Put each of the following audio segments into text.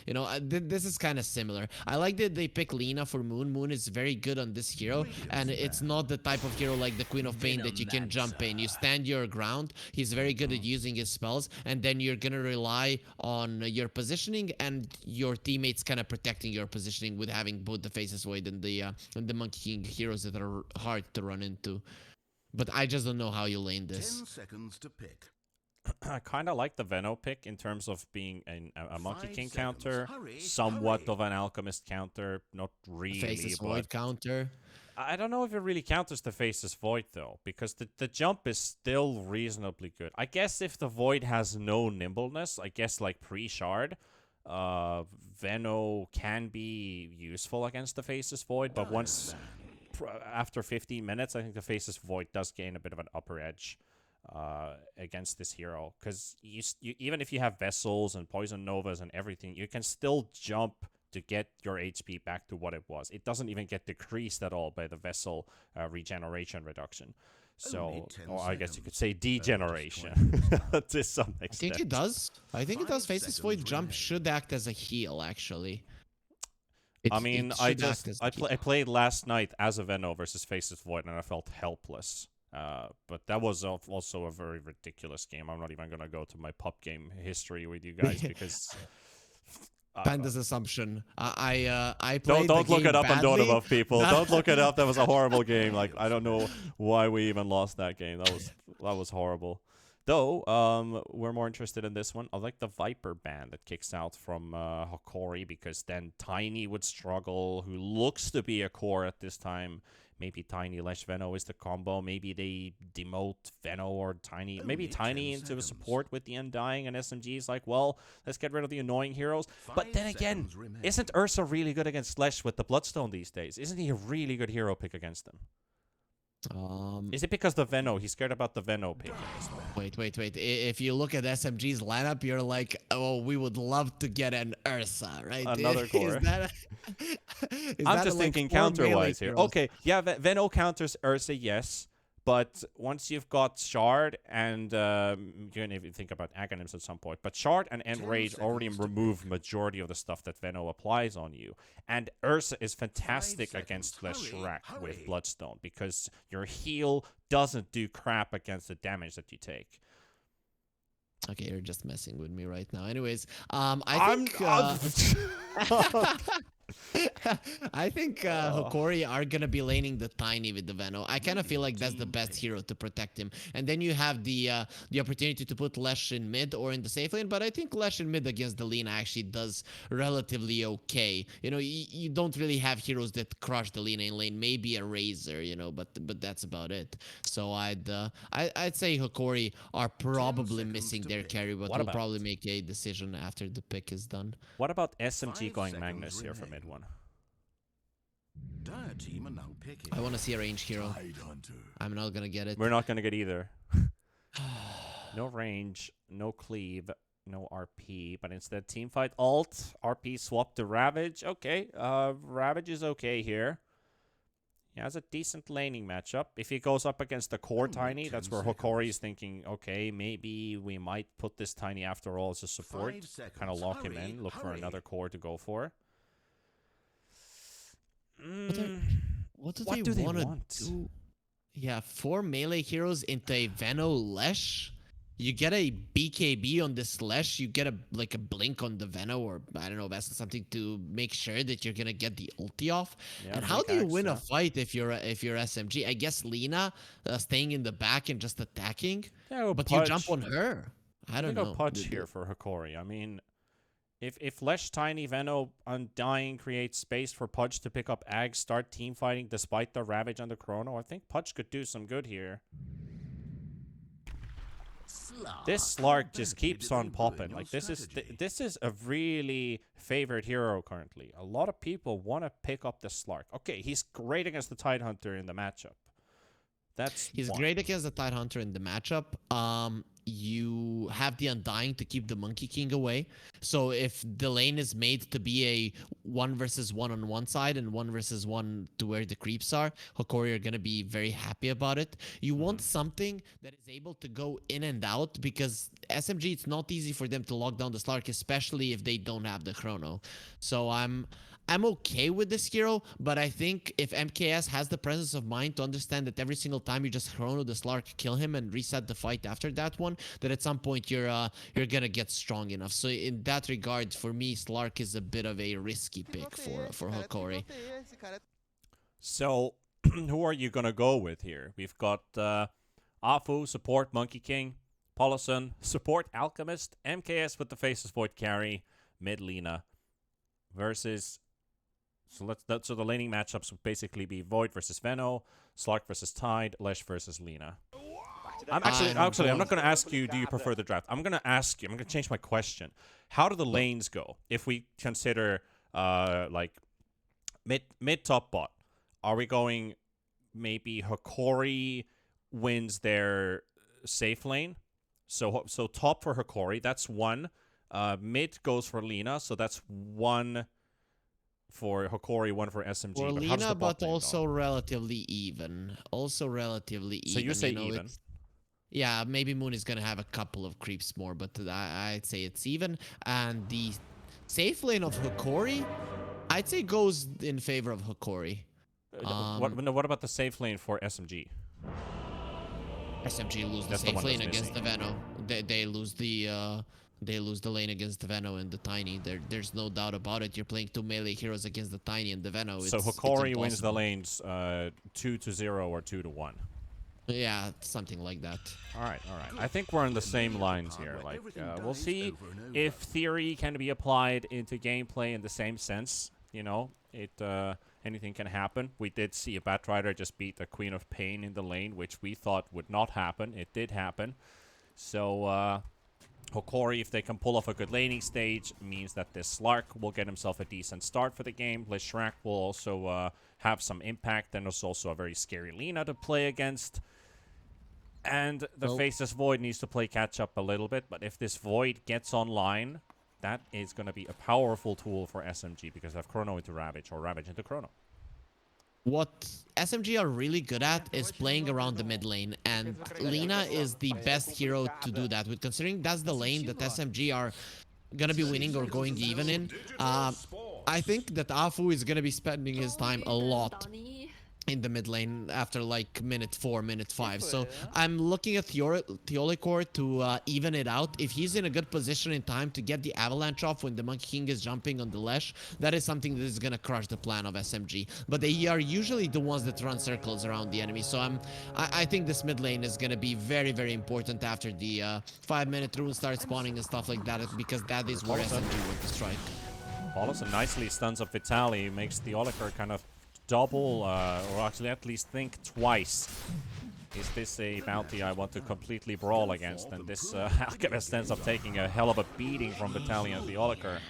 You know, this is kind of similar. I like that they pick Lina for Moon. Moon is very good on this hero, and it's not the type of hero like the Queen of Pain that you can jump in. You stand your ground. He's very good at using his spells, and then you're gonna rely on your positioning and your teammates kind of protecting your positioning with having both the Faceless Void and the Monkey King heroes that are hard to run into. But I just don't know how you lane this. 10 seconds to pick. I kind of like the Veno pick in terms of being a Monkey 5 King seconds. counter, Hurry, somewhat hurry. of an Alchemist counter, not really, Faceless but Void counter. I don't know if it really counters the Faceless Void though, because the jump is still reasonably good. I guess if the Void has no nimbleness, I guess like pre-shard, Veno can be useful against the Faceless Void, but once after 15 minutes, I think the Faceless Void does gain a bit of an upper edge against this hero, because you even if you have Vessels and Poison Novas and everything, you can still jump to get your HP back to what it was. It doesn't even get decreased at all by the Vessel regeneration reduction. So, or I guess you could say degeneration to some extent. I think it does. I think it does. Faceless Void jump should act as a heal, actually. I mean, I played last night as a Veno versus Faceless Void, and I felt helpless. But that was also a very ridiculous game. I'm not even going to go to my pub game history with you guys because... Panda's assumption. I played Don't look it up badly. on Dota people. Don't look it up. That was a horrible game. Like, I don't know why we even lost that game. That was horrible. Though, we're more interested in this one. I like the Viper ban that kicks out from Hokori, because then Tiny would struggle, who looks to be a core at this time. Maybe Tiny Lesh Veno is the combo. Maybe they demote Veno or Tiny. Maybe Tiny into a support with the Undying, and SMG is like, well, let's get rid of the annoying heroes. But then again, isn't Ursa really good against Lesh with the Bloodstone these days? Isn't he a really good hero pick against them? Is it because the Veno? He's scared about the Veno pick. Wait. If you look at SMG's lineup, you're like, oh, we would love to get an Ursa, right? Another core. I'm just thinking counter-wise here. Okay, yeah, Veno counters Ursa, yes. But once you've got Shard and you can even think about Aghanims at some point, but Shard and Enrage already remove majority of the stuff that Veno applies on you. And Ursa is fantastic against Leshrac with Bloodstone, because your heal doesn't do crap against the damage that you take. Okay, you're just messing with me right now. Anyways, I think Hokori are gonna be laning the Tiny with the Veno. I kind of feel like that's the best hero to protect him. And then you have the opportunity to put Lesh in mid or in the safe lane. But I think Lesh in mid against the Lina actually does relatively okay. You know, you don't really have heroes that crush the Lina in lane. Maybe a Razor, you know, but that's about it. So I'd say Hokori are probably missing their carry, but we'll probably make a decision after the pick is done. What about SMG going Magnus here for mid one? I want to see a range hero. I'm not gonna get it. We're not gonna get either. No range, no cleave, no RP, but instead team fight alt, RP swap to Ravage. Okay, Ravage is okay here. He has a decent laning matchup. If he goes up against the core Tiny, that's where Hokori is thinking, okay, maybe we might put this Tiny after all as a support. Kind of lock him in, look for another core to go for. What do they want to do? Yeah, 4 melee heroes into a Veno Lesh. You get a BKB on this Lesh. You get a blink on the Veno, or I don't know, that's something to make sure that you're gonna get the ulti off. Yeah, and how do you win a fight if you're SMG? I guess Lina staying in the back and just attacking. Yeah, but you jump on her. I don't know. Pudge here for Hokori. I mean, if Lesh, Tiny, Veno, Undying creates space for Pudge to pick up Ag, start team fighting despite the Ravage and the Chrono, I think Pudge could do some good here. This Slark just keeps on popping. Like, this is a really favorite hero currently. A lot of people want to pick up the Slark. Okay, he's great against the Tidehunter in the matchup. He's great against the Tidehunter in the matchup. You have the Undying to keep the Monkey King away. So if the lane is made to be a 1 versus 1 on one side and 1 versus 1 to where the creeps are, Hokori are gonna be very happy about it. You want something that is able to go in and out, because SMG, it's not easy for them to lock down the Slark, especially if they don't have the chrono. So I'm okay with this hero, but I think if MKS has the presence of mind to understand that every single time you just chrono the Slark, kill him, and reset the fight after that one, that at some point you're gonna get strong enough. So in that regard, for me, Slark is a bit of a risky pick for Hokori. So, who are you gonna go with here? We've got Afu, support Monkey King, Paulison, support Alchemist, MKS with the Faceless Void carry, mid Lina, versus. So the laning matchups would basically be Void versus Veno, Slark versus Tide, Lesh versus Lina. I'm not going to ask you, do you prefer the draft? I'm going to ask you, I'm going to change my question. How do the lanes go if we consider like mid top bot? Are we going maybe Hokori wins their safe lane? So top for Hokori, that's one. Mid goes for Lina, so that's one for Hokori, one for SMG. For Lina, but also relatively even. Also relatively even. So you say even? Yeah, maybe Moon is going to have a couple of creeps more, but I'd say it's even. And the safe lane of Hokori, I'd say goes in favor of Hokori. What about the safe lane for SMG? SMG lose the safe lane against the Veno. They lose the lane against the Veno and the Tiny. There's no doubt about it. You're playing two melee heroes against the Tiny and the Veno. So Hokori wins the lanes 2-0 or 2-1. Yeah, something like that. All right. I think we're on the same lines here. Like, we'll see if theory can be applied into gameplay in the same sense. You know, anything can happen. We did see a Batrider just beat the Queen of Pain in the lane, which we thought would not happen. It did happen. So, Hokori, if they can pull off a good laning stage, means that this Slark will get himself a decent start for the game. Lishrak will also have some impact, and it's also a very scary Lina to play against. And the Faceless Void needs to play catch-up a little bit, but if this Void gets online, that is going to be a powerful tool for SMG, because they have Chrono into Ravage, or Ravage into Chrono. What SMG are really good at is playing around the mid lane, and Lina is the best hero to do that with, considering that's the lane that SMG are gonna be winning or going even in. I think that Afu is gonna be spending his time a lot in the mid lane after like minute 4, minute 5. So I'm looking at Theolicor to even it out. If he's in a good position in time to get the avalanche off when the Monkey King is jumping on the Lesh, that is something that is gonna crush the plan of SMG. But they are usually the ones that run circles around the enemy. So I think this mid lane is gonna be very, very important after the 5-minute rune starts spawning and stuff like that, because that is where SMG went to strike. Paulison nicely stuns up Vitaly, makes the Theolicor kind of double, or actually at least think twice. Is this a bounty I want to completely brawl against? And this Alchemist ends up taking a hell of a beating from Battalion Theolicor.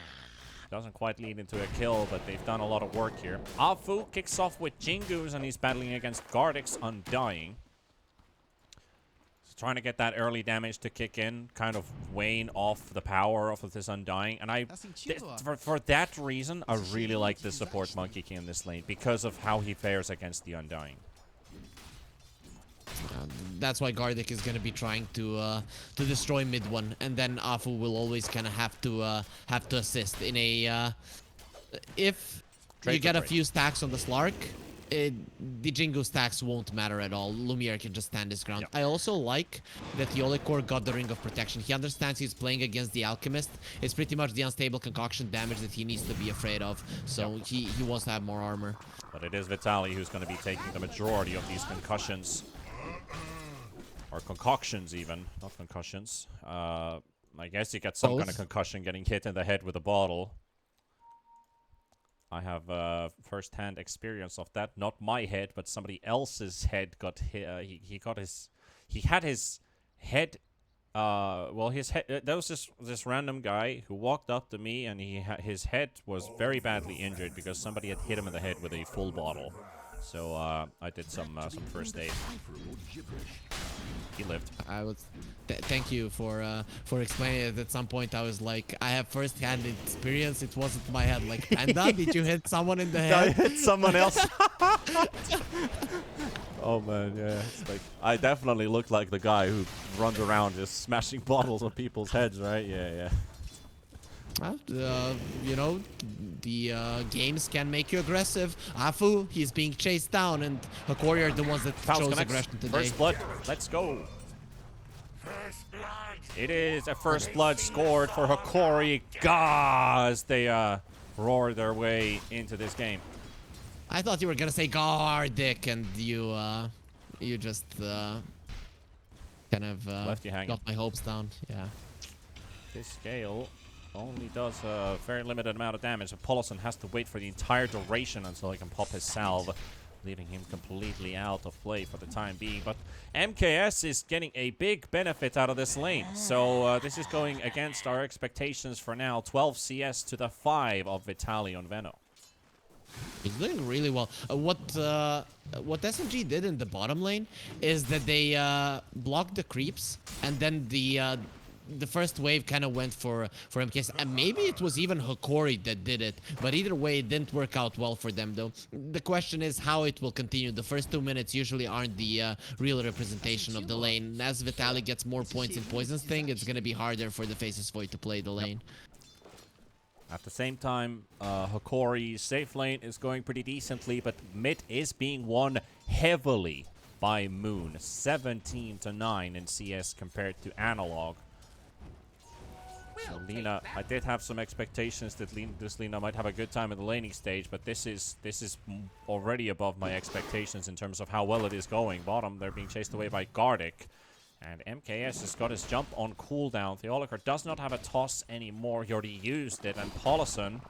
Doesn't quite lead into a kill, but they've done a lot of work here. Afu kicks off with Jingus, and he's battling against Gardix Undying. Trying to get that early damage to kick in, kind of weighing off the power of this Undying. And for that reason, I really like the support Monkey King in this lane, because of how he fares against the Undying. That's why Gardic is going to be trying to destroy mid one, and then Afu will always kind of have to assist in a if you get a few stacks on the Slark. The Jingo stacks won't matter at all. Lumiere can just stand his ground. Yep. I also like that Theolicor got the Ring of Protection. He understands he's playing against the Alchemist. It's pretty much the unstable concoction damage that he needs to be afraid of. So he wants to have more armor. But it is Vitaly who's going to be taking the majority of these concussions. Or concoctions even, not concussions. I guess you get some kind of concussion getting hit in the head with a bottle. I have first-hand experience of that. Not my head, but somebody else's head got hit. He had his head. Well, his head. There was this random guy who walked up to me, and his head was very badly injured because somebody had hit him in the head with a full bottle. So I did some first aid. He lived. I was. Thank you for explaining it. At some point, I was like, I have first-hand experience. It wasn't my head. Like, Panda, did you hit someone in the I head? hit someone else. Oh man, yeah. It's like I definitely look like the guy who runs around just smashing bottles on people's heads, right? Yeah, yeah. You know, the games can make you aggressive. Afu, he's being chased down, and Hokori are the ones that Pals chose connects. aggression today. First blood. Let's go. It is a first blood scored for Hokori. As they roar their way into this game. I thought you were gonna say Gardic, and you just kind of Left you hanging. got my hopes down. Yeah. This scale only does a very limited amount of damage. So Paulson has to wait for the entire duration until he can pop his salve, leaving him completely out of play for the time being. But MKS is getting a big benefit out of this lane. So this is going against our expectations for now. 12 CS to the 5 of Vitaly on Veno. He's doing really well. What SMG did in the bottom lane is that they blocked the creeps, and then the first wave kind of went for MKS, and maybe it was even Hokori that did it. But either way, it didn't work out well for them, though. The question is how it will continue. The first 2 minutes usually aren't the real representation of the lane. As Vitaly gets more points in Poison's thing, it's gonna be harder for the Faces Void to play the lane. At the same time, Hokori's safe lane is going pretty decently, but mid is being won heavily by Moon. 17-9 in CS compared to Analog. So Lina, I did have some expectations that this Lina might have a good time in the laning stage, but this is already above my expectations in terms of how well it is going. Bottom, they're being chased away by Gardic. And MKS has got his jump on cooldown. Theoliker does not have a toss anymore. He already used it. And Paulson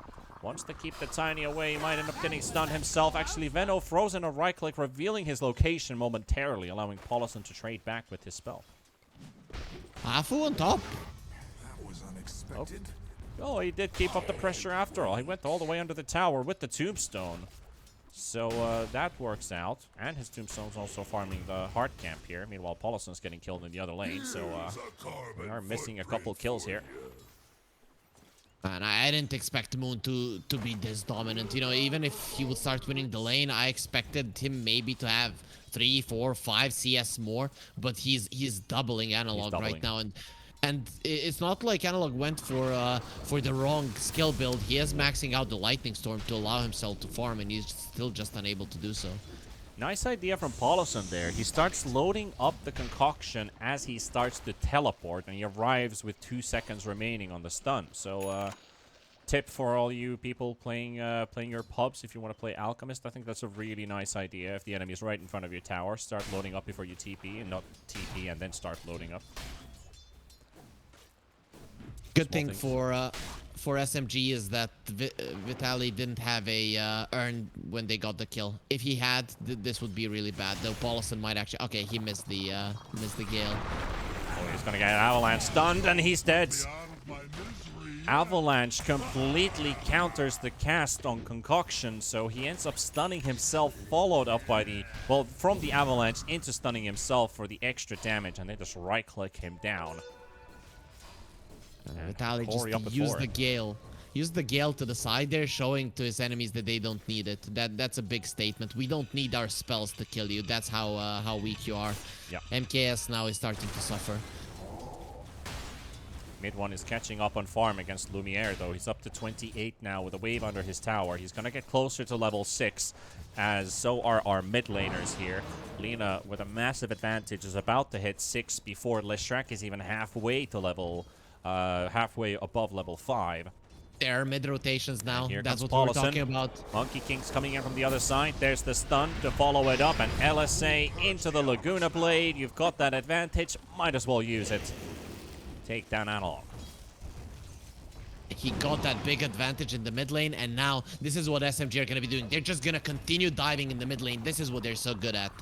wants to keep the Tiny away. He might end up getting stunned himself. Actually, Veno throws in a right click, revealing his location momentarily, allowing Paulson to trade back with his spell. Afu on top. That was unexpected. Oh, he did keep up the pressure after all. He went all the way under the tower with the tombstone. So that works out. And his tombstone's also farming the heart camp here. Meanwhile, Paulson's getting killed in the other lane. So we are missing a couple kills here. And I didn't expect Moon to be this dominant. You know, even if he would start winning the lane, I expected him maybe to have 3, 4, 5 CS more. But he's doubling Analog right now, and it's not like Analog went for the wrong skill build. He is maxing out the Lightning Storm to allow himself to farm, and he's still just unable to do so. Nice idea from Paulson there. He starts loading up the concoction as he starts to teleport, and he arrives with 2 seconds remaining on the stun. So tip for all you people playing your pubs, if you want to play Alchemist, I think that's a really nice idea. If the enemy is right in front of your tower, start loading up before you TP, and not TP and then start loading up. Good thing for SMG is that Vitaly didn't have a earn when they got the kill. If he had, this would be really bad. Though Paulson might actually. Okay, he missed the gale. Oh, he's gonna get Avalanche stunned, and he's dead. Avalanche completely counters the cast on Concoction, so he ends up stunning himself, followed up by from the Avalanche into stunning himself for the extra damage, and they just right-click him down. Vitaly just used the gale. Use the gale to the side there, showing to his enemies that they don't need it. That's a big statement. We don't need our spells to kill you. That's how weak you are. Yeah. MKS now is starting to suffer. Mid one is catching up on farm against Lumiere, though. He's up to 28 now with a wave under his tower. He's gonna get closer to level 6, as so are our mid laners here. Lina, with a massive advantage, is about to hit 6 before Leshrac is even halfway to level, halfway above level 5. There are mid rotations now. That's what Paulson. we're talking about. Monkey King's coming in from the other side. There's the stun to follow it up, and LSA into the Laguna Blade. You've got that advantage. Might as well use it. Take down Analog. He got that big advantage in the mid lane, and now this is what SMG are going to be doing. They're just going to continue diving in the mid lane. This is what they're so good at.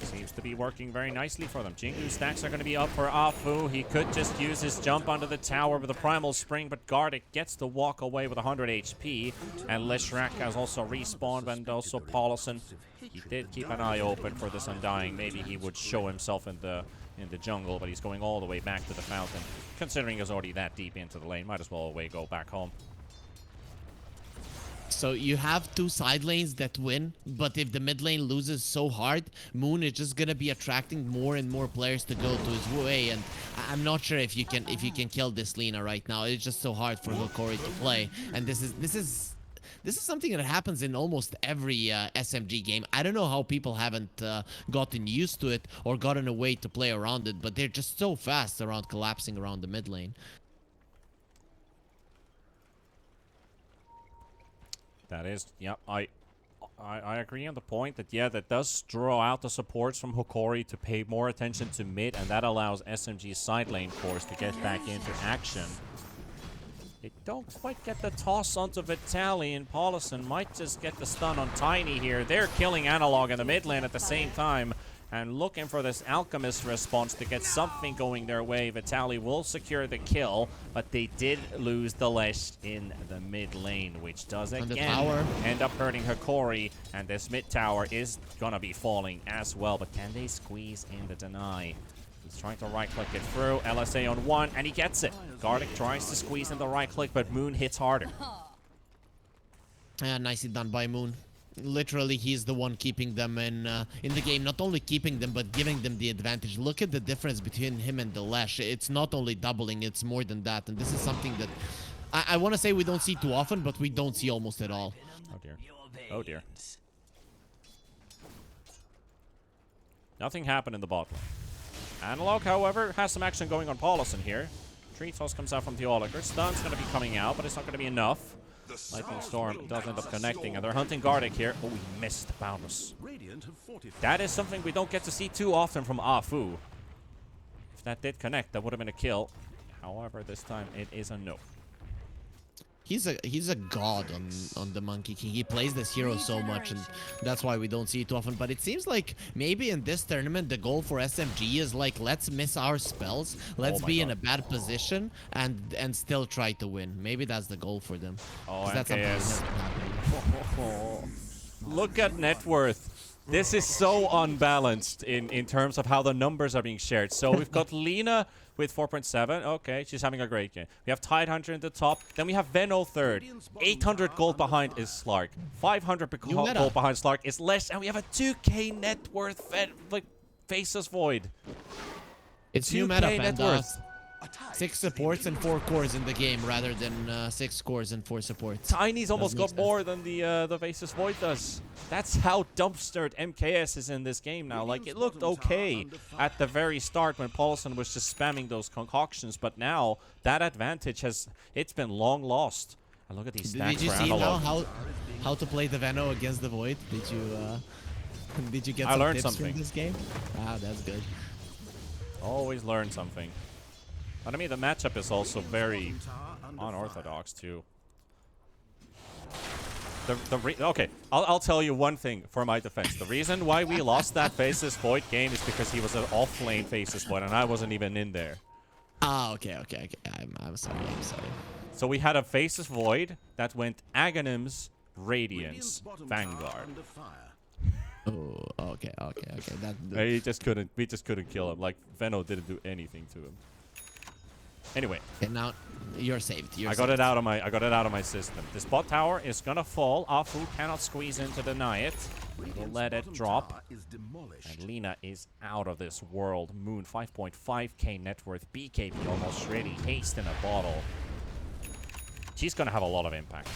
Seems to be working very nicely for them. Jingu stacks are going to be up for Afu. He could just use his jump onto the tower with a Primal Spring, but Gardic gets to walk away with 100 HP. And Lishrak has also respawned, and also Paulison. He did keep an eye open for this Undying. Maybe he would show himself in the jungle, but he's going all the way back to the fountain. Considering he's already that deep into the lane, might as well go back home. So you have two side lanes that win, but if the mid lane loses so hard, Moon is just gonna be attracting more and more players to go to his way, and I'm not sure if you can kill this Lina right now. It's just so hard for Hokori to play, and this is something that happens in almost every SMG game. I don't know how people haven't gotten used to it or gotten a way to play around it, but they're just so fast around collapsing around the mid lane. That is, yeah, I agree on the point that, yeah, that does draw out the supports from Hokori to pay more attention to mid, and that allows SMG's side lane force to get back into action. They don't quite get the toss onto Vitaly, and Paulison might just get the stun on Tiny here. They're killing Analog in the mid lane at the same time, and looking for this Alchemist response to get something going their way. Vitaly will secure the kill, but they did lose the Lesh in the mid lane, which does again end up hurting Hokori, and this mid tower is gonna be falling as well. But can they squeeze in the deny? He's trying to right-click it through. LSA on one, and he gets it. Gardic tries to squeeze in the right-click, but Moon hits harder. Yeah, nicely done by Moon. Literally, he's the one keeping them in the game. Not only keeping them, but giving them the advantage. Look at the difference between him and the Lash. It's not only doubling, it's more than that. And this is something that I want to say we don't see too often, but we don't see almost at all. Oh, dear. Oh, dear. Nothing happened in the bot lane. Analog, however, has some action going on Paulison here. Tree Toss comes out from Theoliker. Stun's going to be coming out, but it's not going to be enough. Lightning Storm does end up connecting, and they're hunting Gardic here. Oh, he missed the Boundless. That is something we don't get to see too often from Afu. If that did connect, that would have been a kill. However, this time it is a no. He's a god on the Monkey King. He plays this hero so much, and that's why we don't see it too often. But it seems like maybe in this tournament the goal for SMG is like, let's miss our spells, let's be in a bad position, and still try to win. Maybe that's the goal for them. Oh, that's MKS. Look at net worth. This is so unbalanced in terms of how the numbers are being shared. So we've got Lina with 4.7. Okay, she's having a great game. We have Tidehunter in the top. Then we have Veno third. 800 gold behind is Slark. 500 gold behind Slark is Lesh. And we have a 2k net worth Faceless Void. It's new meta, Panda. 6 supports and 4 cores in the game rather than 6 cores and 4 supports. Tiny's almost got more than the Faceless Void does. That's how dumpstered MKS is in this game now. Like, it looked okay at the very start when Paulson was just spamming those concoctions, but now that advantage it's been long lost. And look at these stacks. Did you see now how to play the Veno against the Void? Did you get some tips from this game? Ah, that's good. Always learn something. But I mean, the matchup is also very unorthodox too. Okay, I'll tell you one thing for my defense. The reason why we lost that Faceless Void game is because he was an off-lane Faceless Void, and I wasn't even in there. Ah, okay. I'm sorry. So we had a Faceless Void that went Aghanims, Radiance, Vanguard. Oh, okay. We just couldn't kill him. Like, Veno didn't do anything to him. Anyway, and now you're saved. I got it out of my system. This bot tower is gonna fall. Afu cannot squeeze in to deny it. We'll let it drop. And Lina is out of this world. Moon 5.5k net worth. BKB almost ready. Haste in a bottle. She's gonna have a lot of impact.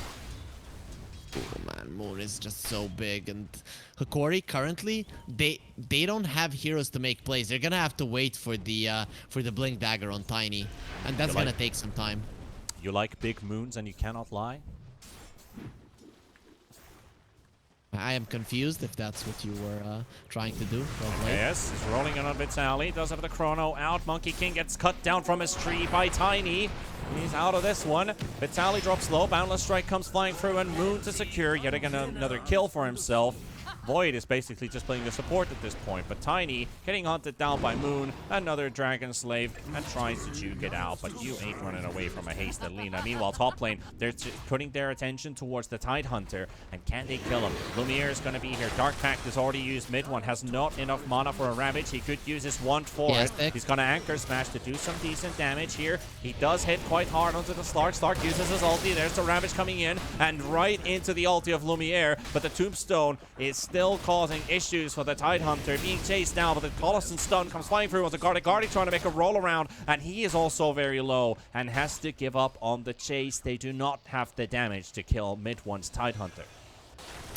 Oh man, Moon is just so big, and Hokori currently they don't have heroes to make plays. They're gonna have to wait for the Blink Dagger on Tiny, and that's gonna take some time. You like big moons and you cannot lie? I am confused if that's what you were trying to do. Yes, he's rolling in on Vitaly. Does have the chrono out. Monkey King gets cut down from his tree by Tiny. He's out of this one. Vitaly drops low. Boundless Strike comes flying through, and Moon to secure yet again another kill for himself. Void is basically just playing the support at this point, but Tiny getting hunted down by Moon, another Dragon Slave, and tries to juke it out, but you ain't running away from a hasted Lina. Meanwhile, top lane, they're putting their attention towards the Tidehunter, and can they kill him? Lumiere is going to be here. Dark Pact is already used. Mid one has not enough mana for a Ravage. He could use his wand for it. He's going to Anchor Smash to do some decent damage here. He does hit quite hard onto the Slark. Slark uses his ulti. There's the Ravage coming in, and right into the ulti of Lumiere, but the Tombstone is still causing issues for the Tidehunter, being chased down, but the Collison stun comes flying through with the Guardi trying to make a roll around, and he is also very low and has to give up on the chase. They do not have the damage to kill mid one's Tidehunter.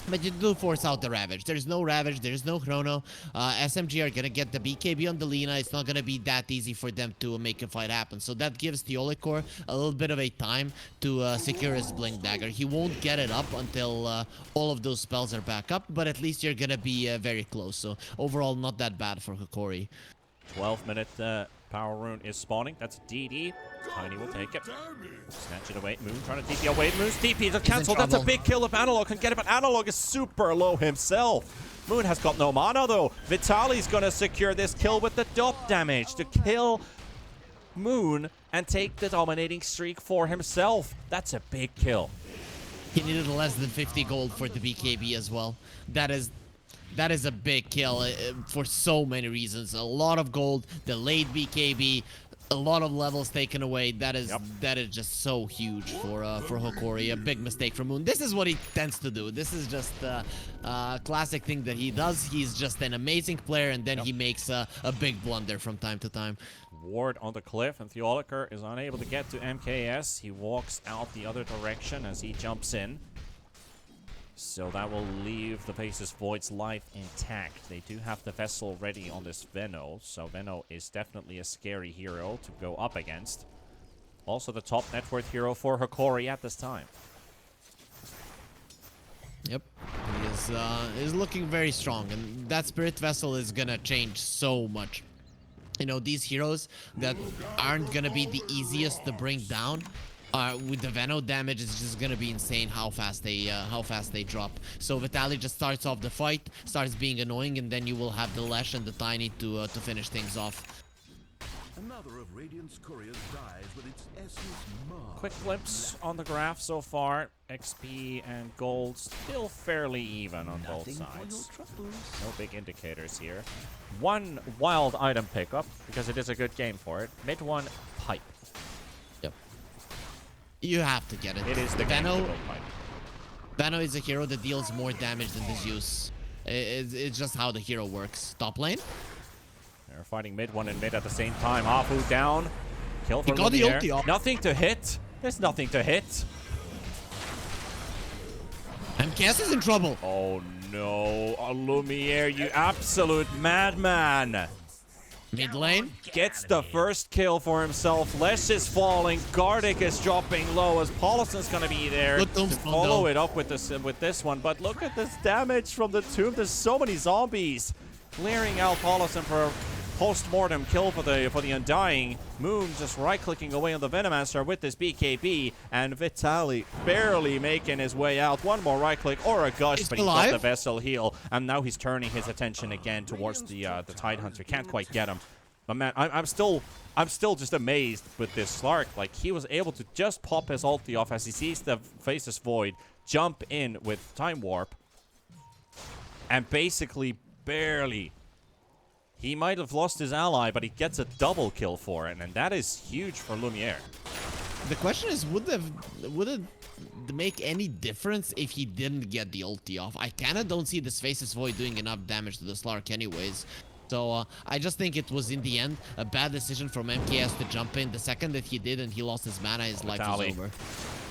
But you do force out the Ravage. There's no Ravage. There's no Chrono. SMG are going to get the BKB on the Lina. It's not going to be that easy for them to make a fight happen. So that gives Teolikor a little bit of a time to secure his Blink Dagger. He won't get it up until all of those spells are back up. But at least you're going to be very close. So overall, not that bad for Hokori. 12-minute Power Rune is spawning. That's DD. Tiny will take it. Snatch it away. Moon trying to TP away. Moon's TP is cancelled. That's a big kill if Analog can get it, but Analog is super low himself. Moon has got no mana though. Vitaly's going to secure this kill with the dot damage to kill Moon and take the dominating streak for himself. That's a big kill. He needed less than 50 gold for the BKB as well. That is a big kill for so many reasons. A lot of gold, delayed BKB, a lot of levels taken away. That is just so huge for Hokori. A big mistake for Moon. This is what he tends to do. This is just a classic thing that he does. He's just an amazing player, and then he makes a big blunder from time to time. Ward on the cliff, and Theoliker is unable to get to MKS. He walks out the other direction as he jumps in. So that will leave the Faceless Void's life intact. They do have the Vessel ready on this Venno, so Venno is definitely a scary hero to go up against. Also the top net worth hero for Hokori at this time. Yep, he is looking very strong, and that Spirit Vessel is gonna change so much. You know, these heroes that aren't gonna be the easiest to bring down, with the Venno damage, it's just gonna be insane how fast they drop. So Vitaly just starts off the fight, starts being annoying, and then you will have the Lash and the Tiny to finish things off. Another of Radiant's couriers dies with its essence marred. Quick glimpse on the graph so far. XP and gold still fairly even on both sides. No big indicators here. One wild item pickup, because it is a good game for it. Mid one, Pipe. Yep. You have to get it. It is the Venno is a hero that deals more damage than the Zeus. It's just how the hero works. Top lane. They're fighting mid one and mid at the same time. Afu down. Kill for He got the Lumiere. ulti off. Nothing to hit. There's nothing to hit. MKS is in trouble. Oh no. Lumiere, you absolute madman. Mid lane. Gets the first kill for himself. Lesh is falling. Gardic is dropping low as Paulison's going to be there to follow it up with this one. But look at this damage from the tomb. There's so many zombies. Clearing out Paulison for a post-mortem kill for the Undying. Moon just right-clicking away on the Venomancer with this BKB. And Vitaly barely making his way out. One more right-click or a gush, but he got the Vessel heal. And now he's turning his attention again towards the Tidehunter. Can't quite get him. But man, I'm still just amazed with this Slark. Like, he was able to just pop his ulti off as he sees the Faceless Void, jump in with Time Warp, and basically barely. He might have lost his ally, but he gets a double kill for it, and that is huge for Lumiere. The question is, would it make any difference if he didn't get the ulti off? I kinda don't see this Faceless Void doing enough damage to the Slark anyways. So I just think it was, in the end, a bad decision from MKS to jump in. The second that he did and he lost his mana, his life was over.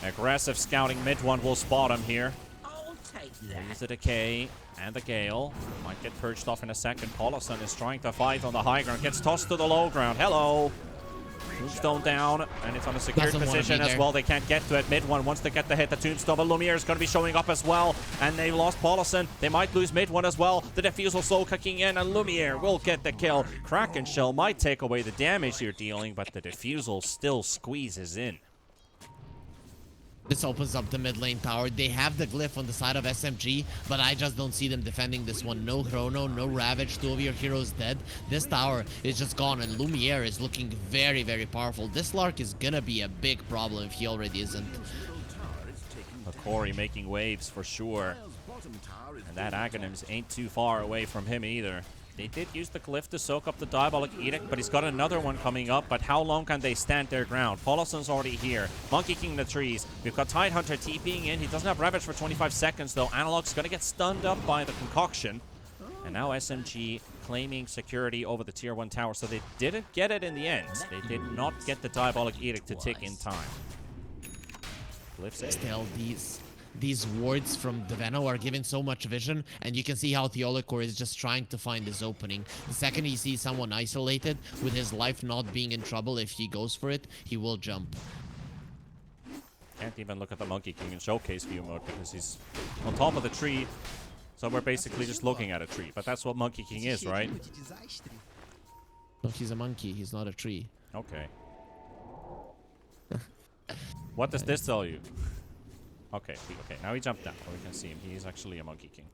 Aggressive scouting mid one will spot him here. I'll take that. Use the Decay and the Gale. Might get purged off in a second. Paulison is trying to fight on the high ground. Gets tossed to the low ground. Hello. Tombstone down, and it's on a secured position as well. They can't get to it. Mid one, once they get the hit, the Tombstone, but Lumiere is going to be showing up as well, and they lost Paulison. They might lose mid one as well. The Diffusal slow kicking in, and Lumiere will get the kill. Kraken Shell might take away the damage you're dealing, but the Diffusal still squeezes in. This opens up the mid lane tower. They have the glyph on the side of SMG, but I just don't see them defending this one. No Chrono, no Ravage, 2 of your heroes dead. This tower is just gone, and Lumiere is looking very, very powerful. This Lark is gonna be a big problem if he already isn't. Hokori making waves for sure. And that Aghanims ain't too far away from him either. They did use the glyph to soak up the Diabolic Edict, but he's got another one coming up. But how long can they stand their ground? Paulson's already here. Monkey King in the trees. We've got Tidehunter TPing in. He doesn't have Ravage for 25 seconds, though. Analog's going to get stunned up by the concoction. And now SMG claiming security over the tier 1 tower. So they didn't get it in the end. They did not get the Diabolic Edict to tick in time. Glyphs Still, these wards from the Veno are giving so much vision, and you can see how Theolicor is just trying to find his opening. The second he sees someone isolated, with his life not being in trouble, if he goes for it, he will jump. Can't even look at the Monkey King in showcase view mode because he's on top of the tree. So we're basically just looking at a tree. But that's what Monkey King is, right? No, he's a monkey. He's not a tree. Okay. What does this tell you? Okay, now he jumped down. We can see him. He's actually a Monkey King.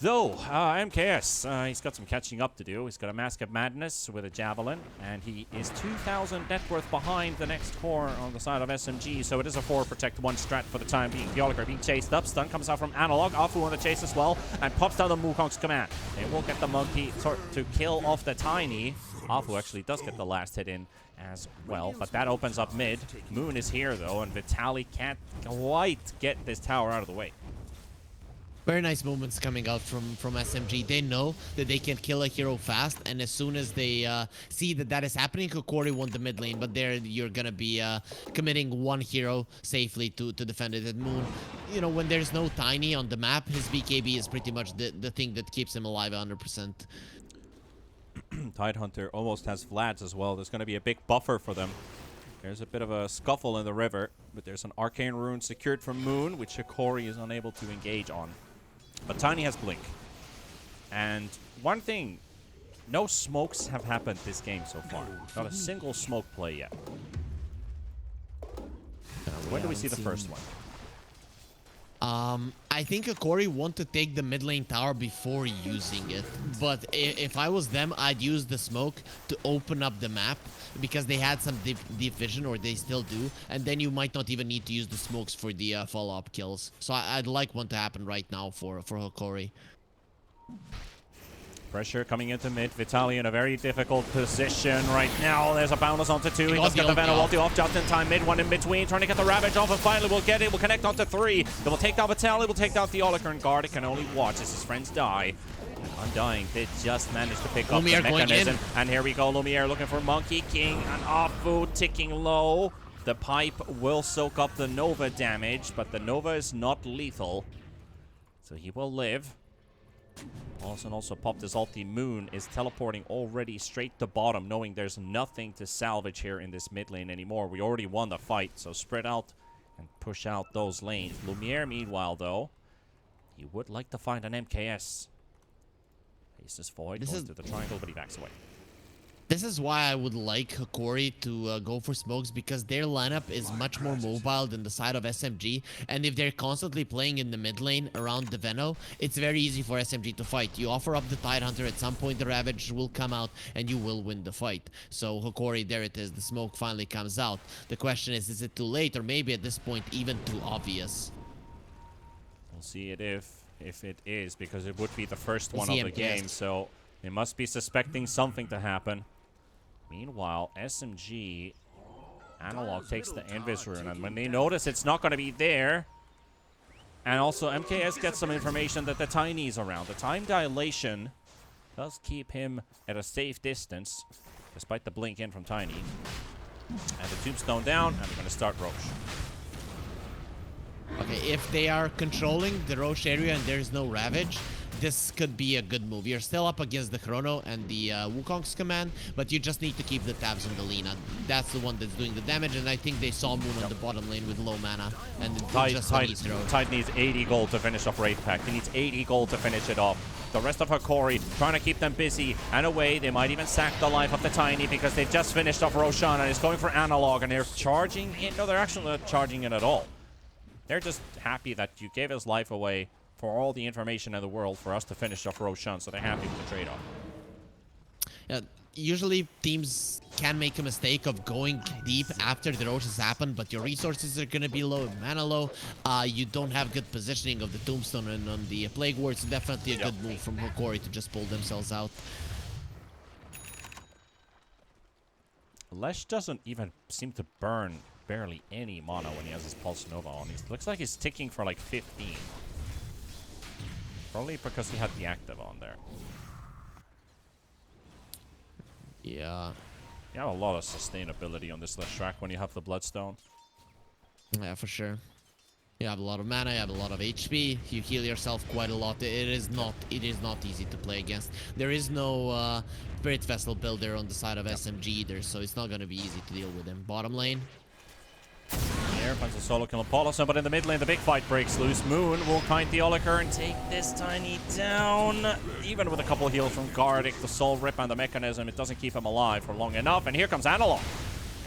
Though, MKS, he's got some catching up to do. He's got a Mask of Madness with a Javelin, and he is 2,000 net worth behind the next core on the side of SMG, so it is a 4 protect 1 strat for the time being. Theolicor being chased up. Stun comes out from Analog. Afu on the chase as well, and pops down the Wukong's command. They will get the Monkey to kill off the Tiny. Afu actually does get the last hit in as well, but that opens up mid. Moon is here, though, and Vitaly can't quite get this tower out of the way. Very nice movements coming out from SMG. They know that they can kill a hero fast, and as soon as they see that is happening, Hokori won the mid lane, but there you're gonna be committing one hero safely to defend it. And Moon, you know, when there's no Tiny on the map, his BKB is pretty much the thing that keeps him alive 100%. Tidehunter almost has Vlads as well. There's going to be a big buffer for them. There's a bit of a scuffle in the river, but there's an Arcane Rune secured from Moon, which Hokori is unable to engage on. But Tiny has Blink. And one thing, no smokes have happened this game so far. Not a single smoke play yet. When do we see the first one? I think Hokori want to take the mid lane tower before using it, but if I was them, I'd use the smoke to open up the map, because they had some deep vision, or they still do, and then you might not even need to use the smokes for the follow-up kills. So I'd like one to happen right now for Hokori. Pressure coming into mid. Vitaly in a very difficult position right now. There's a boundless onto 2. He does get the Venom ulti off just in time. Mid one in between. Trying to get the Ravage off, and finally we'll get it. We'll connect onto 3. It will take down Vitaly. We'll take down Theolicor, and Guard can only watch as his friends die. Undying did just manage to pick up Lumiere the mechanism. And here we go. Lumiere looking for Monkey King. And Afu ticking low. The pipe will soak up the Nova damage, but the Nova is not lethal. So he will live. Paulson also popped his ulti. Moon is teleporting already straight to bottom, knowing there's nothing to salvage here in this mid lane anymore. We already won the fight, so spread out and push out those lanes. Lumiere, meanwhile, though, he would like to find an MKS. Aces Void goes to the triangle, but he backs away. This is why I would like Hokori to go for smokes, because their lineup is much more mobile than the side of SMG, and if they're constantly playing in the mid lane around the Veno, it's very easy for SMG to fight. You offer up the Tidehunter, at some point the Ravage will come out, and you will win the fight. So Hokori, there it is, the smoke finally comes out. The question is it too late, or maybe at this point even too obvious? We'll see it if it is, because it would be the first one of the game, so they must be suspecting something to happen. Meanwhile, SMG Analog takes the Invis Rune, and when they notice it's not going to be there, and also MKS gets some information that the Tiny's around. The time dilation does keep him at a safe distance, despite the blink in from Tiny. And the Tombstone down, and we're going to start Roche. Okay, if they are controlling the Roche area and there's no Ravage, this could be a good move. You're still up against the Chrono and the Wukong's command, but you just need to keep the tabs on the Lina. That's the one that's doing the damage, and I think they saw Moon on the bottom lane with low mana, and Tide needs 80 gold to finish off Raid Pack. He needs 80 gold to finish it off. The rest of Hokori trying to keep them busy and away. They might even sack the life of the Tiny because they just finished off Roshan and he's going for Analog, and they're charging in. No, they're actually not charging in at all. They're just happy that you gave his life away for all the information in the world for us to finish off Roshan, so they're happy with the trade-off. Yeah, usually teams can make a mistake of going deep after the Rosh has happened, but your resources are going to be low, mana low. You don't have good positioning of the Tombstone and on the Plague Ward. It's definitely a good move from Hokori to just pull themselves out. Lesh doesn't even seem to burn barely any mana when he has his Pulse Nova on. He looks like he's ticking for like 15. Probably because he had the active on there. Yeah. You have a lot of sustainability on this Lesh track when you have the Bloodstone. Yeah, for sure. You have a lot of mana, you have a lot of HP, you heal yourself quite a lot. It is not easy to play against. There is no Spirit Vessel builder on the side of SMG either, so it's not going to be easy to deal with him. Bottom lane. There finds a solo kill on Paulison, but in the mid lane the big fight breaks loose. Moon will find the Oliker and take this Tiny down. Even with a couple heals from Gardic, the Soul Rip and the Mechanism, it doesn't keep him alive for long enough. And here comes Analog.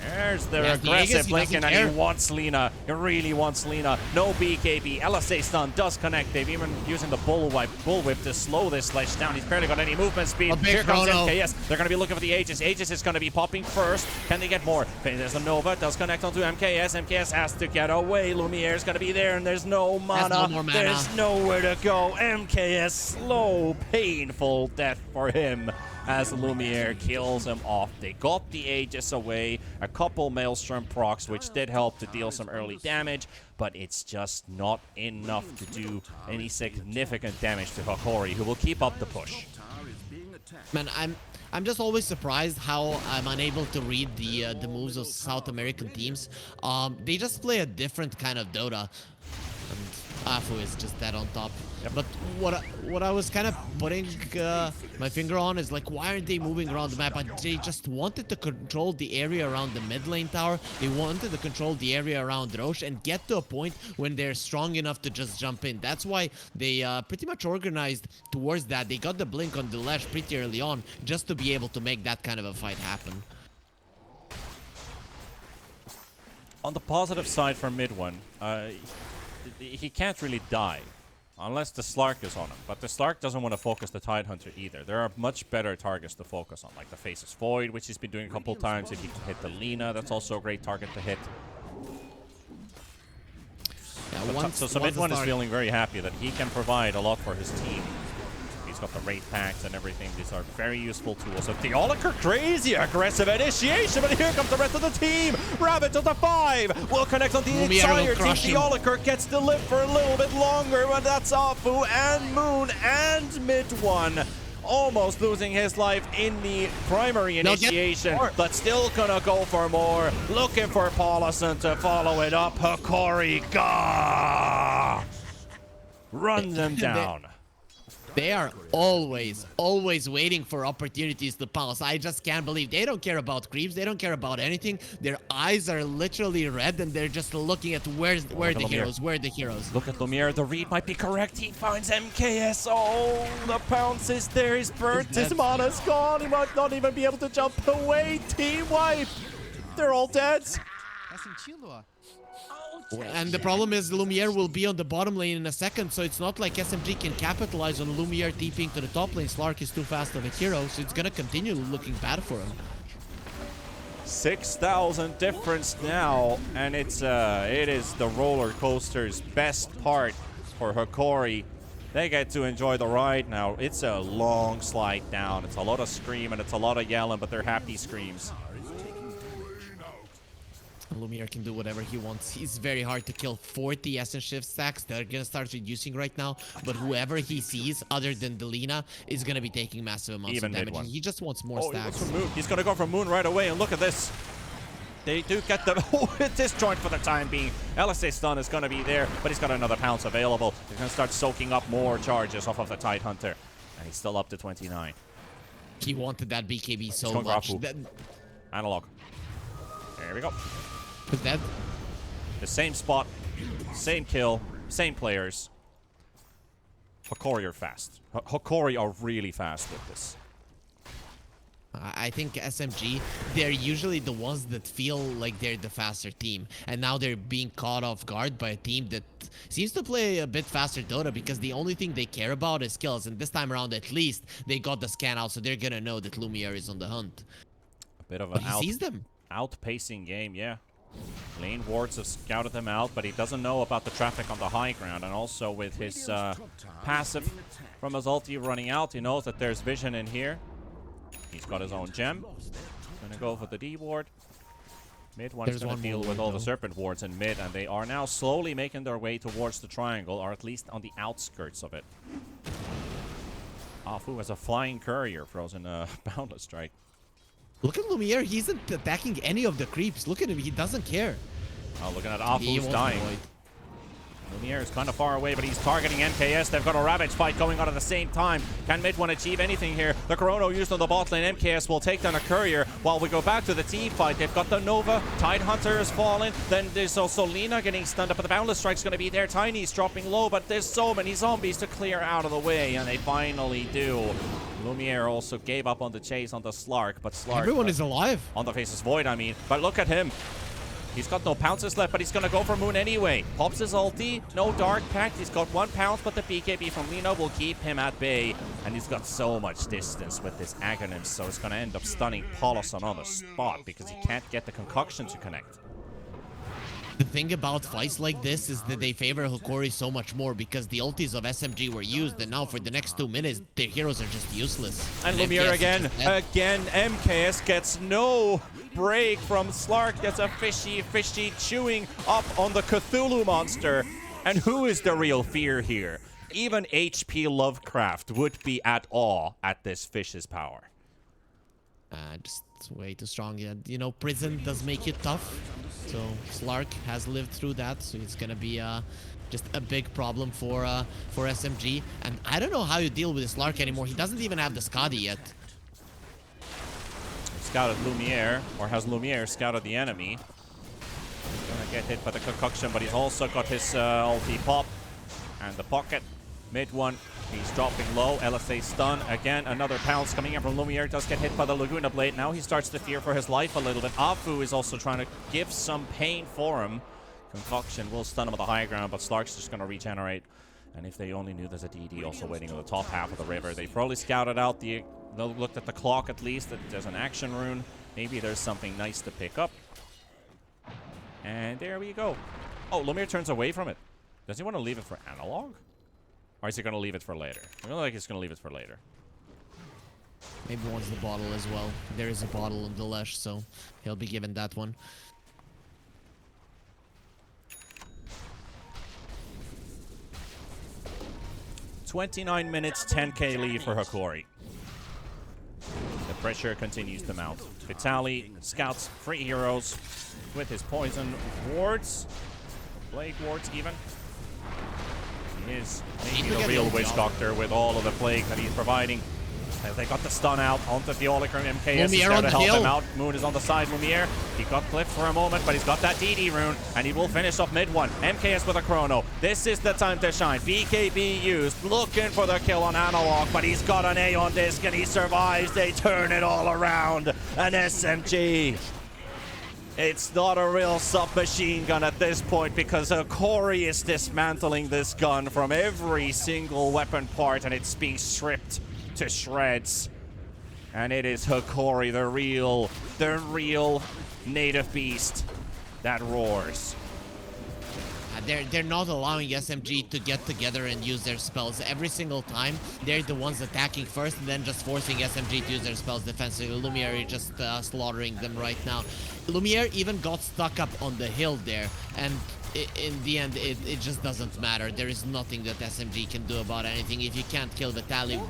There's the aggressive Lincoln, and he wants Lina. He really wants Lina. No BKB. LSA stun does connect. They've even using the bullwhip to slow this Lesh down. He's barely got any movement speed. Here comes MKS. They're going to be looking for the Aegis. Aegis is going to be popping first. Can they get more? There's a Nova. Does connect onto MKS. MKS has to get away. Lumiere is going to be there, and there's no mana. There's nowhere to go. MKS, slow, painful death for him as Lumiere kills him off. They got the Aegis away, a couple Maelstrom procs, which did help to deal some early damage, but it's just not enough to do any significant damage to Hokori, who will keep up the push. Man, I'm just always surprised how I'm unable to read the moves of South American teams. They just play a different kind of Dota. And Afu is just dead on top. Yep. But what I was kind of putting my finger on is like, why aren't they moving around the map? They just wanted to control the area around the mid lane tower. They wanted to control the area around Rosh and get to a point when they're strong enough to just jump in. That's why they pretty much organized towards that. They got the blink on the Lesh pretty early on just to be able to make that kind of a fight happen. On the positive side for mid one, he can't really die unless the Slark is on him. But the Slark doesn't want to focus the Tidehunter either. There are much better targets to focus on, like the Faceless Void, which he's been doing a couple times. If he can hit the Lina, that's also a great target to hit. Yeah, so mid one is feeling very happy that he can provide a lot for his team. He's got the raid packs and everything. These are very useful tools. So Theoliker, crazy aggressive initiation, but here comes the rest of the team. Rabbit to the 5 will connect on the entire team. Theoliker gets to live for a little bit longer, but that's Afu and Moon and mid one. Almost losing his life in the primary initiation, but still gonna go for more. Looking for Paulison to follow it up. Hokori, gah! Runs them down. They are always waiting for opportunities to pounce. I just can't believe they don't care about creeps. They don't care about anything. Their eyes are literally red, and they're just looking at where the heroes. Look at Lumiere. The read might be correct. He finds MKS. Oh, the pounce is there. He's burnt. His mana's gone. He might not even be able to jump away. Team wipe. They're all dead. And the problem is Lumiere will be on the bottom lane in a second, so it's not like SMG can capitalize on Lumiere TPing to the top lane. Slark is too fast of a hero, so it's gonna continue looking bad for him. 6,000 difference now, and it is the roller coaster's best part for Hokori. They get to enjoy the ride now. It's a long slide down. It's a lot of screaming, it's a lot of yelling, but they're happy screams. Lumiere can do whatever he wants. He's very hard to kill. 40 Essence Shift stacks. They're gonna start reducing right now, but whoever he sees other than Delina is gonna be taking massive amounts of damage. He just wants more stacks. He's gonna go for Moon right away, and look at this. They do get the disjoint for the time being. LSA stun is going to be there, but he's got another pounce available. He's going to start soaking up more charges off of the Tidehunter. And he's still up to 29. He wanted that BKB so much. Analog. There we go. That The same spot, same kill, same players. Hokori are fast. Hokori are really fast with this. I think SMG, they're usually the ones that feel like they're the faster team. And now they're being caught off guard by a team that seems to play a bit faster Dota because the only thing they care about is kills. And this time around, at least, they got the scan out, so they're gonna know that Lumiere is on the hunt. A bit of But an he sees them. outpacing game, yeah. Lane wards have scouted them out, but he doesn't know about the traffic on the high ground. And also with his passive from his ulti running out, he knows that there's vision in here. He's got his own gem. Gonna go for the D ward. Mid one is gonna deal with all the serpent wards in mid, and they are now slowly making their way towards the triangle, or at least on the outskirts of it. Afu has a flying courier, frozen boundless strike. Look at Lumiere, he isn't attacking any of the creeps. Look at him, he doesn't care. Oh, looking at Afu's dying. Lumiere is kind of far away, but he's targeting MKS. They've got a Ravage fight going on at the same time. Can mid one achieve anything here? The Chrono used on the bot lane. MKS will take down a courier. While we go back to the team fight, they've got the Nova. Tidehunter has fallen. Then there's also Lina getting stunned up, but the Boundless Strike's going to be there. Tiny's dropping low, but there's so many zombies to clear out of the way, and they finally do. Lumiere also gave up on the chase on the Slark, but Slark... Everyone is alive. On the Faceless Void, I mean. But look at him. He's got no pounces left, but he's going to go for Moon anyway. Pops his ulti, no Dark Pact. He's got 1 pounce, but the BKB from Lina will keep him at bay. And he's got so much distance with his Aghanim, so it's going to end up stunning Poloson on the spot because he can't get the concoction to connect. The thing about fights like this is that they favor Hokori so much more because the ultis of SMG were used, and now for the next 2 minutes, their heroes are just useless. And Lumiere again. MKS gets no break from Slark. Gets a fishy chewing up on the Cthulhu monster. And who is the real fear here? Even HP Lovecraft would be at awe at this fish's power. Just way too strong. Yeah, you know, prison does make it tough. So Slark has lived through that, so it's gonna be just a big problem for SMG. And I don't know how you deal with Slark anymore. He doesn't even have the Skadi yet. Scouted Lumiere, or has Lumiere scouted the enemy? He's gonna get hit by the concoction, but he's also got his ulti pop and the pocket. Mid one, he's dropping low. LSA stun. Again, another pounce coming in from Lumiere. Does get hit by the Laguna Blade. Now he starts to fear for his life a little bit. Afu is also trying to give some pain for him. Concoction will stun him at the high ground, but Slark's just going to regenerate. And if they only knew there's a DD also waiting on the top half of the river, they probably scouted out the... They looked at the clock at least, that there's an action rune. Maybe there's something nice to pick up. And there we go. Oh, Lumiere turns away from it. Does he want to leave it for analog? Or is he going to leave it for later? I feel like he's going to leave it for later. Maybe wants the bottle as well. There is a bottle on the Lesh, so he'll be given that one. "29 minutes, 10k lead for Hokori. The pressure continues to mount. Vitali scouts 3 heroes with his poison wards. Plague wards even. He is maybe the real witch doctor with all of the plague that he's providing. As they got the stun out onto the Olicrum. MKS is there to help him out. Moon is on the side. Lumiere, he got clipped for a moment, but he's got that DD rune, and he will finish off mid one. MKS with a chrono. This is the time to shine. BKB used, looking for the kill on analog, but he's got an A on disc, and he survives. They turn it all around. An SMG. It's not a real submachine gun at this point because Hokori is dismantling this gun from every single weapon part, and it's being stripped to shreds. And it is Hokori, the real native beast that roars. They're not allowing SMG to get together and use their spells. Every single time, they're the ones attacking first and then just forcing SMG to use their spells defensively. Lumiere is just slaughtering them right now. Lumiere even got stuck up on the hill there, and in the end, it just doesn't matter. There is nothing that SMG can do about anything. If you can't kill Vitali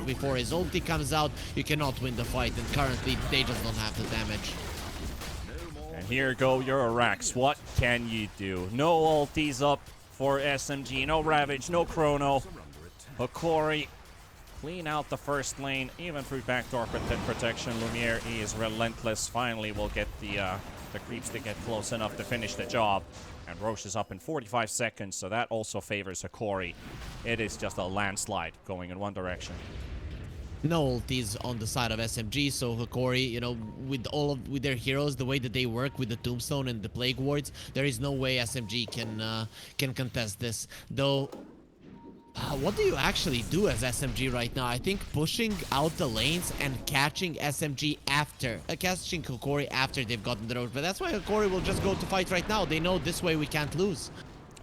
before his ulti comes out, you cannot win the fight, and currently, they just don't have the damage. And And here go your Rax. What can you do? No ultis up for SMG. No Ravage, no Chrono. Hokori clean out the first lane, even through backdoor protection. Lumiere is relentless. Finally, will get the creeps to get close enough to finish the job. And Roche is up in 45 seconds, so that also favors Hokori. It is just a landslide going in one direction. No ultis on the side of SMG, so Hokori, you know, with their heroes, the way that they work with the Tombstone and the Plague Wards, there is no way SMG can contest this. Though, what do you actually do as SMG right now? I think pushing out the lanes and catching SMG after, catching Hokori after they've gotten the road. But that's why Hokori will just go to fight right now. They know this way we can't lose.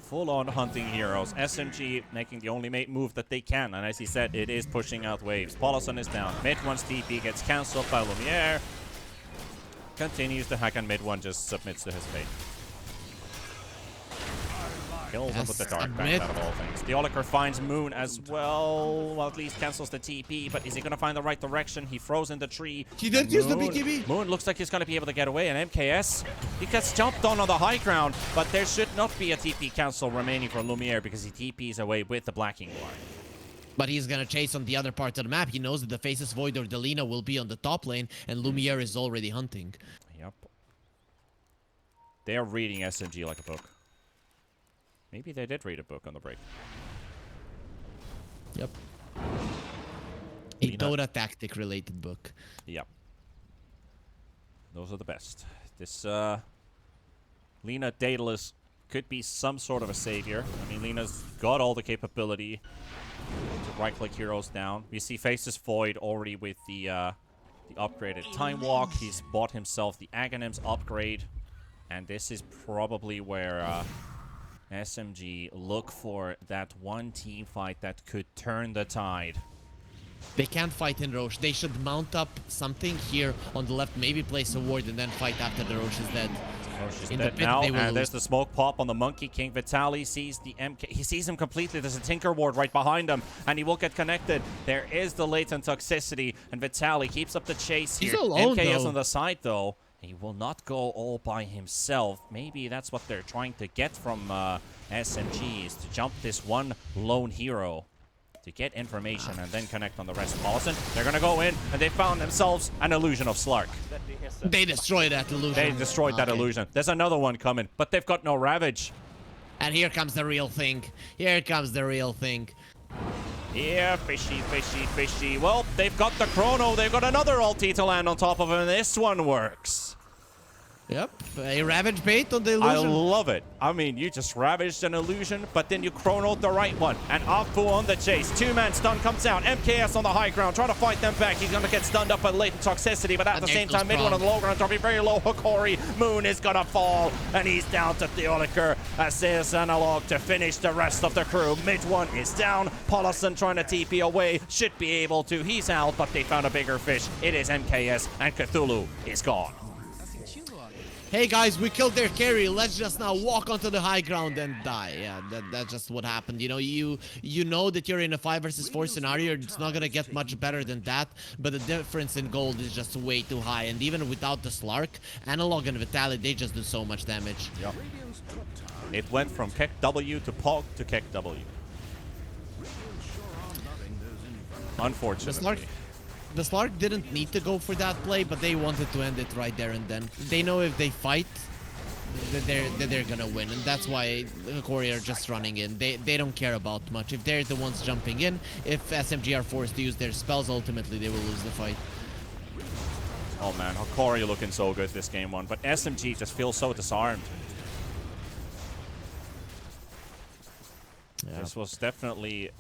Full-on hunting heroes. SMG making the only mate move that they can, and as he said, it is pushing out waves. Paulson is down. Mid one's TP gets cancelled by Lumiere. Continues to hack, and mid one just submits to his fate. Kills him with the Dark Bank out of all things. The Oliker finds Moon as well. Well, at least cancels the TP, but is he going to find the right direction? He throws in the tree. He did use the BKB. Moon looks like he's going to be able to get away, and MKS, he gets jumped on the high ground, but there should not be a TP cancel remaining for Lumiere because he TPs away with the Blacking Ward. But he's gonna chase on the other part of the map. He knows that the Faceless Void or Delina will be on the top lane, and Lumiere is already hunting. Yep. They're reading SMG like a book. Maybe they did read a book on the break. Yep. A Dota tactic related book. Yep. Those are the best. This Lina Daedalus could be some sort of a savior. I mean, Lina's got all the capability to right-click heroes down. We see Faceless Void already with the upgraded Time Walk. He's bought himself the Aghanims upgrade. And this is probably where SMG look for that one team fight that could turn the tide. They can't fight in Roche. They should mount up something here on the left, maybe place a ward and then fight after the Roche is dead. Roche is dead now, and there's the smoke pop on the Monkey King. Vitaly sees the MK. He sees him completely. There's a Tinker Ward right behind him, and he will get connected. There is the latent toxicity, and Vitaly keeps up the chase here. He's alone, MK is though. on the side, though. He will not go all by himself. Maybe that's what they're trying to get from SMG, is to jump this one lone hero to get information and then connect on the rest. Paulson, they're going to go in, and they found themselves an illusion of Slark. They destroyed that illusion. They destroyed that illusion. There's another one coming, but they've got no Ravage. And here comes the real thing. Here comes the real thing. Yeah, fishy, fishy, fishy. Well, they've got the Chrono. They've got another ulti to land on top of him, and this one works. Yep, a Ravage bait on the I illusion. love it. I mean, you just ravaged an illusion, but then you chronoed the right one. And Apu on the chase. Two-man stun comes out. MKS on the high ground, trying to fight them back. He's going to get stunned up by latent toxicity, but at the same time, mid one on the low ground, dropping very low. Hokori, Moon is going to fall, and he's down to Theoliker. As Analog to finish the rest of the crew. Mid one is down. Paulson trying to TP away. Should be able to. He's out, but they found a bigger fish. It is MKS, and Cthulhu is gone. Hey guys, we killed their carry. Let's just now walk onto the high ground and die. Yeah, that's just what happened. You know, you know that you're in a 5 versus 4 scenario. It's not gonna get much better than that. But the difference in gold is just way too high. And even without the Slark, Analog and Vitaly, they just do so much damage. Yep. It went from Keck W to Pog to Keck W. Unfortunately. The Slark didn't need to go for that play, but they wanted to end it right there and then. They know if they fight, that they're gonna win, and that's why Hokori are just running in. They don't care about much. If they're the ones jumping in, if SMG are forced to use their spells, ultimately they will lose the fight. Oh man, Hokori looking so good this game one, but SMG just feels so disarmed. Yeah. This was definitely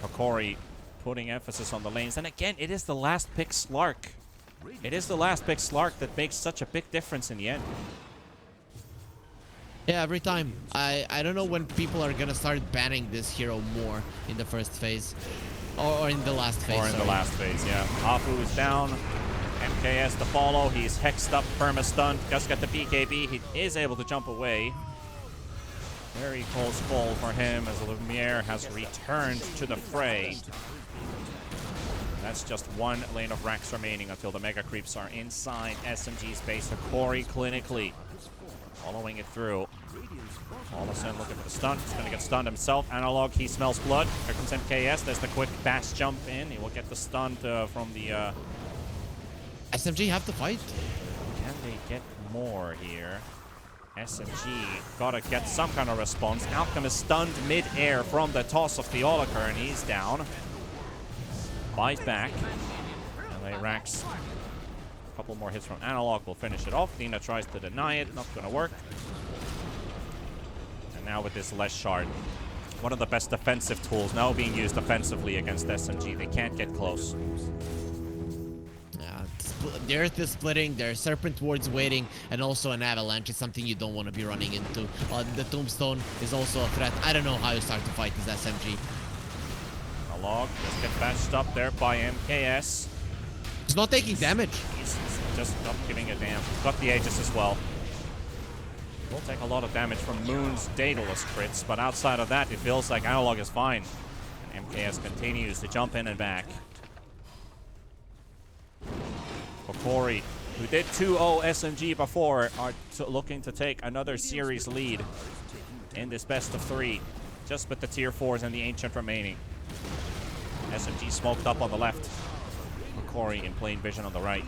Hokori putting emphasis on the lanes. And again, it is the last pick Slark. It is the last pick Slark that makes such a big difference in the end. Yeah, every time. I don't know when people are gonna start banning this hero more in the first phase. Or in the last phase. Or in the last phase, yeah. Apu is down. MKS to follow. He's hexed up, perma-stunned. Just got the BKB. He is able to jump away. Very close call for him as Lumiere has returned to the fray. That's just one lane of racks remaining until the Mega Creeps are inside SMG's base. Hokori clinically Following it through. All of a sudden looking for the stun. He's going to get stunned himself. Analog, he smells blood. Here comes MKS. There's the quick bash jump in. He will get the stun from the... SMG have to fight. Can they get more here? SMG gotta get some kind of response. Alchemist stunned mid-air from the toss of the Oliker, and he's down. Bite back. LA racks a couple more hits from Analog will finish it off. Nina tries to deny it, not gonna work. And now with this less shard, one of the best defensive tools now being used offensively against SMG. They can't get close. The earth is splitting, there's serpent wards waiting, and also an avalanche is something you don't want to be running into. The tombstone is also a threat. I don't know how you start to fight this SMG. Analog just get bashed up there by MKS. He's not taking damage. He's just not giving a damn. Got the Aegis as well. Will take a lot of damage from Moon's Daedalus crits, but outside of that, it feels like Analog is fine. And MKS continues to jump in and back. Hokori, who did 2-0 SMG before, are looking to take another series lead in this best of 3, just with the tier 4s and the Ancient remaining. SMG smoked up on the left. Hokori in plain vision on the right.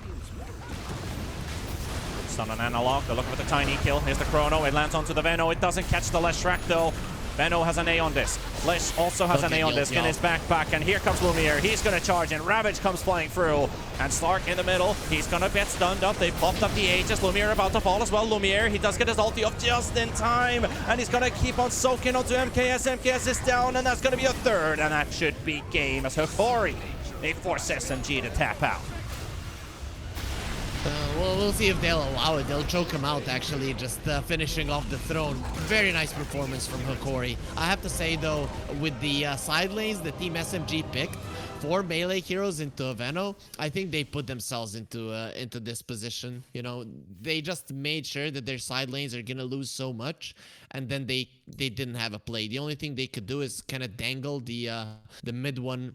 Stun on Analog, they're looking for the tiny kill. Here's the Chrono, it lands onto the Veno. It doesn't catch the Leshrac though. Veno has an A on this. Lesh also has an A on this in his backpack, and here comes Lumiere. He's going to charge in. Ravage comes flying through, and Slark in the middle. He's going to get stunned up. They popped up the Aegis. Lumiere about to fall as well. Lumiere, he does get his ulti off just in time, and he's going to keep on soaking onto MKS. MKS is down, and that's going to be a third, and that should be game as Hokori, they force SMG to tap out. Well, we'll see if they'll allow it. They'll choke him out, actually, just finishing off the throne. Very nice performance from Hokori. I have to say, though, with the side lanes the Team SMG picked, 4 melee heroes into Veno, I think they put themselves into this position. You know, they just made sure that their side lanes are gonna lose so much, and then they didn't have a play. The only thing they could do is kind of dangle the mid one.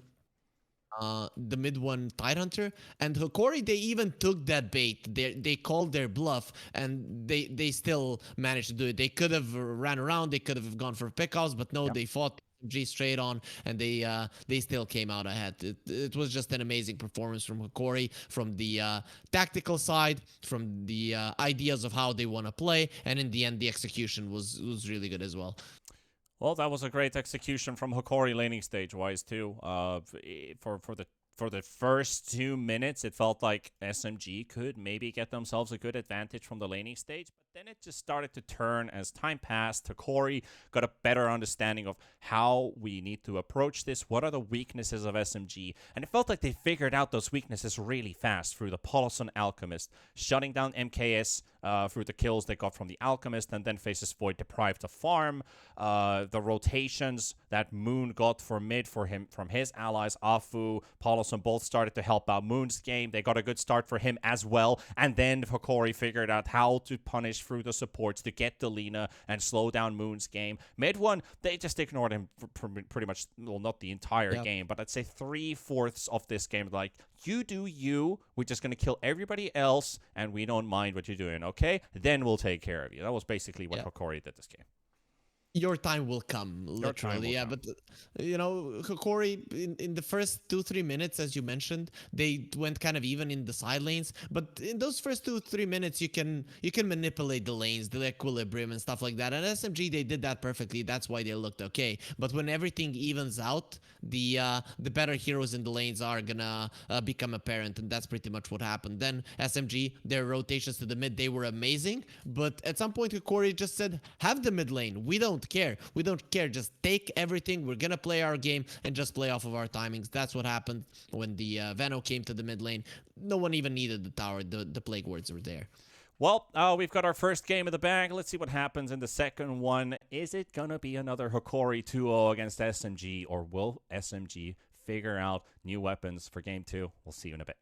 The mid one Tidehunter, and Hokori, they even took that bait. They called their bluff, and they still managed to do it. They could have ran around, they could have gone for pickoffs, but no, they fought G straight on, and they still came out ahead. It was just an amazing performance from Hokori, from the tactical side, from the ideas of how they want to play, and in the end, the execution was really good as well. Well, that was a great execution from Hokori laning stage-wise, too. For the first 2 minutes, it felt like SMG could maybe get themselves a good advantage from the laning stage, but then it just started to turn as time passed. Hokori got a better understanding of how we need to approach this, what are the weaknesses of SMG, and it felt like they figured out those weaknesses really fast through the Paulson Alchemist, shutting down MKS through the kills they got from the Alchemist, and then faces Void deprived of farm. The rotations that Moon got for mid from his allies, Afu, Paulson, both started to help out Moon's game. They got a good start for him as well, and then Hokori figured out how to punish through the supports to get the Lina and slow down Moon's game. Mid one, they just ignored him for pretty much, well, not the entire game, but I'd say 3/4 of this game. Like, you do you, we're just going to kill everybody else, and we don't mind what you're doing, okay? Then we'll take care of you. That was basically what Hokori did this game. Your time will come, literally. Yeah, but you know, Hokori in the first 2-3 minutes, as you mentioned, they went kind of even in the side lanes. But in those first 2-3 minutes, you can manipulate the lanes, the equilibrium and stuff like that. And SMG, they did that perfectly. That's why they looked okay. But when everything evens out, the better heroes in the lanes are gonna become apparent, and that's pretty much what happened. Then SMG, their rotations to the mid, they were amazing. But at some point, Hokori just said, "Have the mid lane. We don't care. We don't care. Just take everything. We're gonna play our game and just play off of our timings." That's what happened when the Veno came to the mid lane. No one even needed the tower. The plague wards were there. Well, we've got our first game in the bag. Let's see what happens in the second one. Is it gonna be another Hokori 2-0 against SMG, or will SMG figure out new weapons for game 2? We'll see you in a bit.